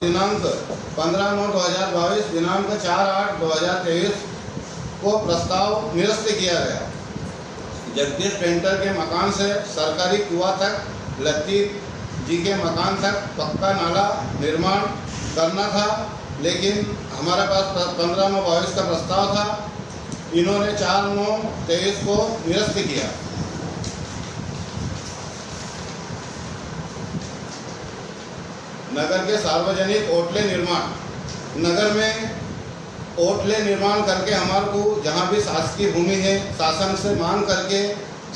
दिनांक 15/9/2022 दिनांक 4/8/2023 को प्रस्ताव निरस्त किया गया। जगदीश पेंटर के मकान से सरकारी कुआं तक लतीफ जी के मकान तक पक्का नाला निर्माण करना था, लेकिन हमारे पास 15/9/22 का प्रस्ताव था। इन्होंने 4/9/23 को निरस्त किया। नगर के सार्वजनिक ओटले निर्माण, नगर में ओटले निर्माण करके हमारे को जहाँ भी शासकीय भूमि है शासन से मांग करके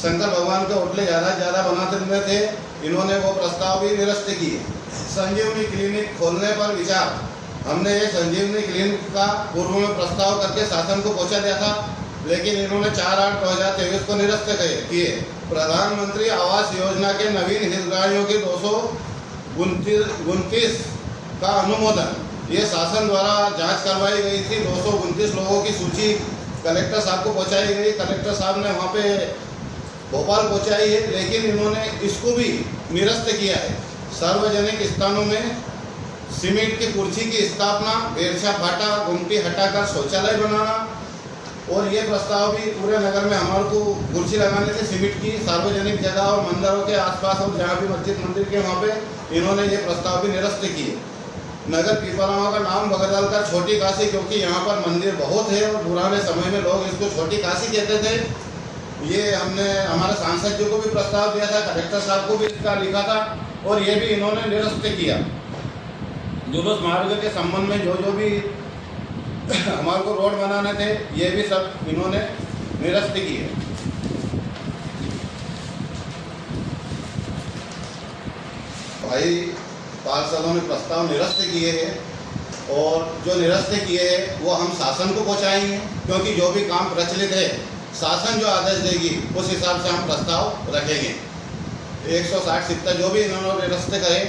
शंकर भगवान के ओटले ज़्यादा से ज़्यादा बनाते थे। इन्होंने वो प्रस्ताव भी निरस्त किए। संजीवनी क्लिनिक खोलने पर विचार, हमने ये संजीवनी क्लिनिक का पूर्व में प्रस्ताव करके शासन को पहुँचा दिया था, लेकिन इन्होंने 4/8/2023 को निरस्त किए। प्रधानमंत्री आवास योजना के नवीन हितग्राहियों के 229 का अनुमोदन, ये शासन द्वारा जांच करवाई गई थी। 229 लोगों की सूची कलेक्टर साहब को पहुंचाई गई। कलेक्टर साहब ने वहां पे भोपाल पहुंचाई है, लेकिन इन्होंने इसको भी निरस्त किया है। सार्वजनिक स्थानों में सीमेंट की कुर्सी की स्थापना, बेरछा फाटा गुमटी हटाकर शौचालय बनाना, और ये प्रस्ताव भी पूरे नगर में हमारे को कुर्सी लगाने थे सीमेंट की। सार्वजनिक जगह और मंदिरों के आसपास और जहाँ भी मस्जिद मंदिर के वहाँ पे इन्होंने ये प्रस्ताव भी निरस्त किए। नगर पीपलगांव का नाम बदलकर छोटी काशी, क्योंकि यहाँ पर मंदिर बहुत है और पुराने समय में लोग इसको छोटी काशी कहते थे। ये हमने हमारे सांसद जी को भी प्रस्ताव दिया था, कलेक्टर साहब को भी इसका लिखा था, और ये भी इन्होंने निरस्त किया। जुलूस मार्ग के संबंध में जो भी हमारे को रोड बनाने थे, ये भी सब इन्होंने निरस्त किए। भाई पार्षदों ने प्रस्ताव निरस्त किए हैं, और जो निरस्त किए हैं वो हम शासन को पहुंचाएंगे, क्योंकि जो भी काम प्रचलित है शासन जो आदेश देगी उस हिसाब से हम प्रस्ताव रखेंगे। 160-70 जो भी इन्होंने निरस्त करे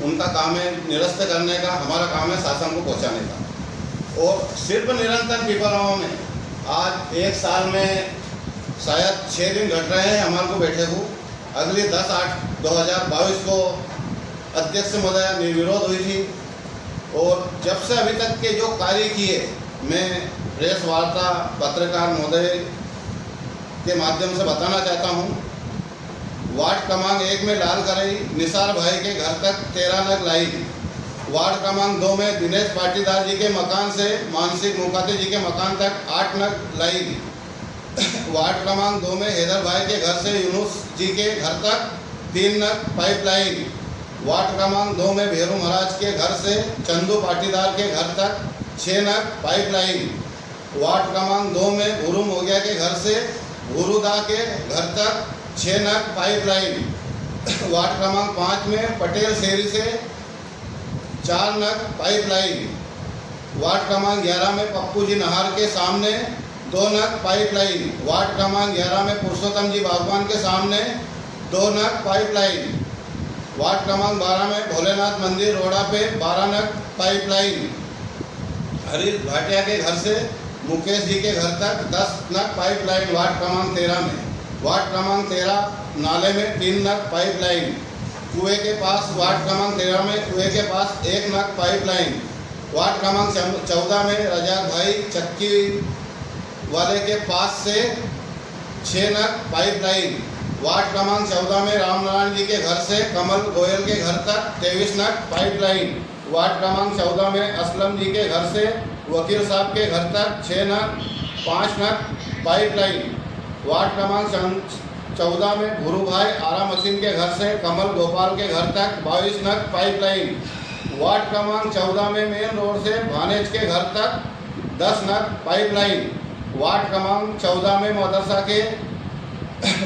उनका काम है निरस्त करने का, हमारा काम है शासन को पहुँचाने का। और सिर्फ निरंतर पीपलगांव में आज 1 साल में शायद 6 दिन घट रहे हैं हमारे को बैठे को। अगले 10/8/2022 को अध्यक्ष महोदय निर्विरोध हुई थी, और जब से अभी तक के जो कार्य किए, मैं प्रेस वार्ता पत्रकार महोदय के माध्यम से बताना चाहता हूँ। वार्ड क्रमांक 1 में लाल करई निसार भाई के घर तक 13 नग लाइन। वार्ड क्रमांक 2 में दिनेश पाटीदार जी के मकान से मानसिक मुखाते जी के मकान तक 8 नग लाइन। वार्ड क्रमांक 2 में हैदर भाई के घर से यूनुस जी के घर तक 3 नग पाइपलाइन। वार्ड क्रमांक 2 में भेरू महाराज के घर से चंदू पाटीदार के घर तक 6 नग पाइपलाइन। वार्ड क्रमांक 2 में गुरु मोगिया के घर से गुरुदा के घर तक 6 नग पाइपलाइन। वार्ड क्रमांक 5 में पटेल शेरी से 4 नग पाइपलाइन। वार्ड क्रमांक 11 में पप्पू जी नहर के सामने 2 नग पाइपलाइन। वार्ड क्रमांक 11 में पुरुषोत्तम जी बागवान के सामने 2 नग पाइपलाइन। वार्ड क्रमांक 12 में भोलेनाथ मंदिर रोड़ा पे 12 नग पाइपलाइन। हरीश भाटिया के घर से मुकेश जी के घर तक 10 नग पाइपलाइन। वार्ड क्रमांक 13 में, वार्ड क्रमांक 13 नाले में 3 नग पाइपलाइन। कुएं के पास वार्ड क्रमांक 13 में कुएं के पास 1 नग पाइपलाइन। वार्ड क्रमांक 14 में रजाक भाई चक्की वाले के पास से 6 नग पाइपलाइन। वार्ड क्रमांक 14 में रामनारायण जी के घर से कमल गोयल के घर तक 23 नग पाइपलाइन। वार्ड क्रमांक 14 में असलम जी के घर से वकील साहब के घर तक 6 नग 5 नग पाइपलाइन। वार्ड क्रमांक 14 में गुरु भाई आरा मशीन के घर से कमल गोपाल के घर तक 22 नग पाइपलाइन। वार्ड क्रमांक 14 में मेन रोड से भानेज के घर तक 10 नग पाइपलाइन। वार्ड क्रमांक 14 में मदरसा के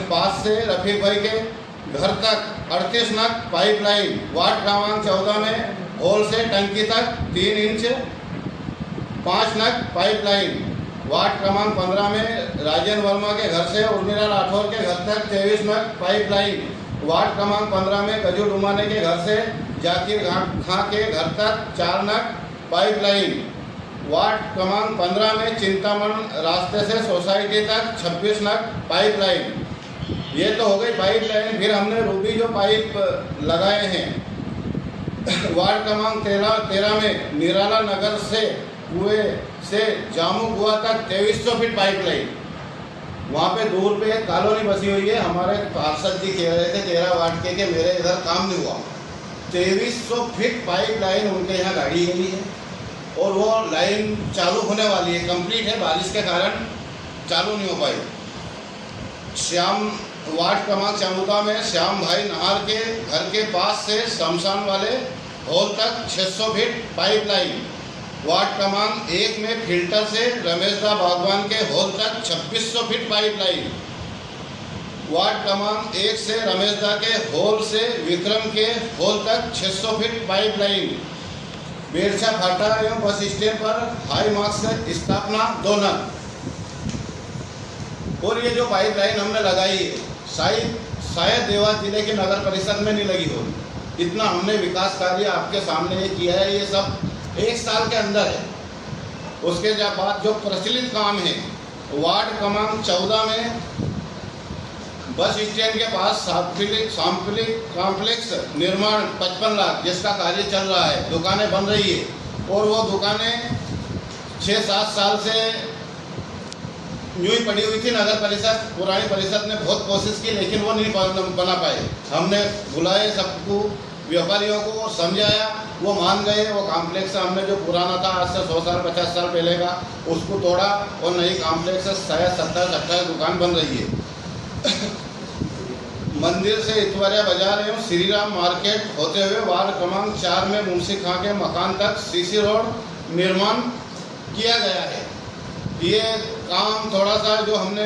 पास से रफीक भाई के घर तक 38 नग पाइपलाइन। वार्ड क्रमांक 14 में होल से टंकी तक 3 इंच 5 नग पाइपलाइन। वार्ड क्रमांक 15 में राजेंद्र वर्मा के घर से उर्मिला राठौर के घर तक 23 नग पाइपलाइन। वार्ड क्रमांक 15 में गजू डुमाने के घर से जाकिर खां के घर तक 4 नग पाइपलाइन। वार्ड क्रमांक 15 में चिंतामण रास्ते से सोसाइटी तक 26 नग पाइपलाइन। ये तो हो गई पाइपलाइन। फिर हमने रूबी जो पाइप लगाए हैं वार्ड क्रमांक 13 में निराला नगर से कुएं से जामू कुआ तक 2300 फीट पाइपलाइन। वहाँ पे दूर पे एक कॉलोनी बसी हुई है। हमारे पार्षद जी कह रहे थे 13 वार्ड के मेरे इधर काम नहीं हुआ। 2300 फीट पाइपलाइन उनके यहाँ गाड़ी गई है और वो लाइन चालू होने वाली है, कंप्लीट है, बारिश के कारण चालू नहीं हो पाई। वार्ड क्रमांक 14 में श्याम भाई नहार के घर के पास से शमशान वाले हॉल तक 600 फीट पाइपलाइन। वार्ड क्रमांक 1 में फिल्टर से रमेशदा बागवान के हॉल तक 2600 फीट पाइपलाइन। वार्ड क्रमांक 1 से रमेशदा के हॉल से विक्रम के हॉल तक 600 फीट पाइपलाइन। बेरछा फाटा एवं बस स्टैंड पर हाई मार्क्स स्थापना 2 नग। और ये जो पाइपलाइन हमने लगाई है शायद देवास जिले के नगर परिषद में नहीं लगी होगी। इतना हमने विकास कार्य आपके सामने ये किया है, ये सब 1 साल के अंदर है। उसके बाद जो प्रचलित काम है वार्ड क्रमांक 14 में बस स्टैंड के पास सांपलिक कॉम्प्लेक्स निर्माण 55 लाख जिसका कार्य चल रहा है, दुकानें बन रही है और वो दुकानें 6-7 साल से यूँ ही पड़ी हुई थी। नगर परिषद पुरानी परिषद ने बहुत कोशिश की लेकिन वो नहीं बना पाए। हमने बुलाए सबको, व्यापारियों को, और समझाया, वो मान गए। वो कॉम्प्लेक्स हमने जो पुराना था आज से 100 साल 50 साल पहले का, उसको तोड़ा और नई कॉम्प्लेक्स शायद 27-28 दुकान बन रही है। मंदिर से इतवारिया बाजार एवं श्री राम मार्केट होते हुए वार्ड क्रमांक 4 में मुंशी खां के मकान तक सीसी रोड निर्माण किया गया है। ये काम थोड़ा सा जो हमने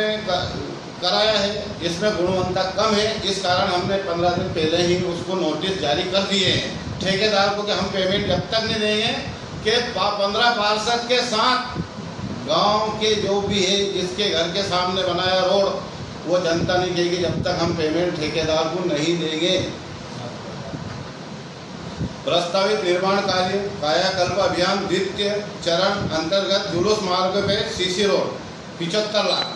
कराया है इसमें गुणवत्ता कम है, इस कारण हमने 15 दिन पहले ही उसको नोटिस जारी कर दिए हैं ठेकेदार को कि हम पेमेंट जब तक नहीं देंगे कि 15 पार्षद के साथ गांव के जो भी है जिसके घर के सामने बनाया रोड वो जनता नहीं कहेगी जब तक हम पेमेंट ठेकेदार को नहीं देंगे। प्रस्तावित निर्माण कार्य कायाकल्प अभियान द्वितीय चरण अंतर्गत जुलूस मार्ग पे सीसी रोड 75 लाख।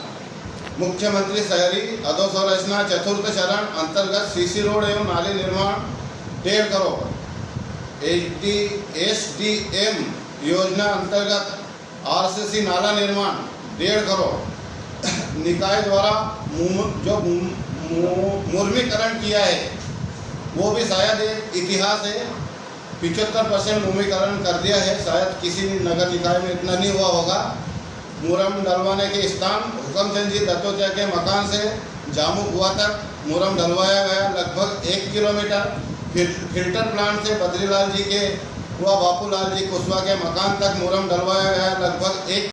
मुख्यमंत्री शहरी अधोसंरचना चतुर्थ चरण अंतर्गत सीसी रोड एवं नाली निर्माण 1.5 करोड़। SDM योजना अंतर्गत RCC नाला निर्माण 1.5 करोड़। निकाय द्वारा जो मुर्मीकरण किया है वो भी शायद एक इतिहास है। 75% भूमिकरण कर दिया है, शायद किसी नगर निकाय में इतना नहीं हुआ होगा। मुरम डलवाने के स्थान हुकमचंद जी दत्तोत्या के मकान से जामू कुआ तक मुरम डलवाया गया, लगभग 1 किलोमीटर। फिल्टर प्लांट से बद्रीलाल जी के कुआ बापूलाल जी कुशवा के मकान तक मुरम डलवाया गया,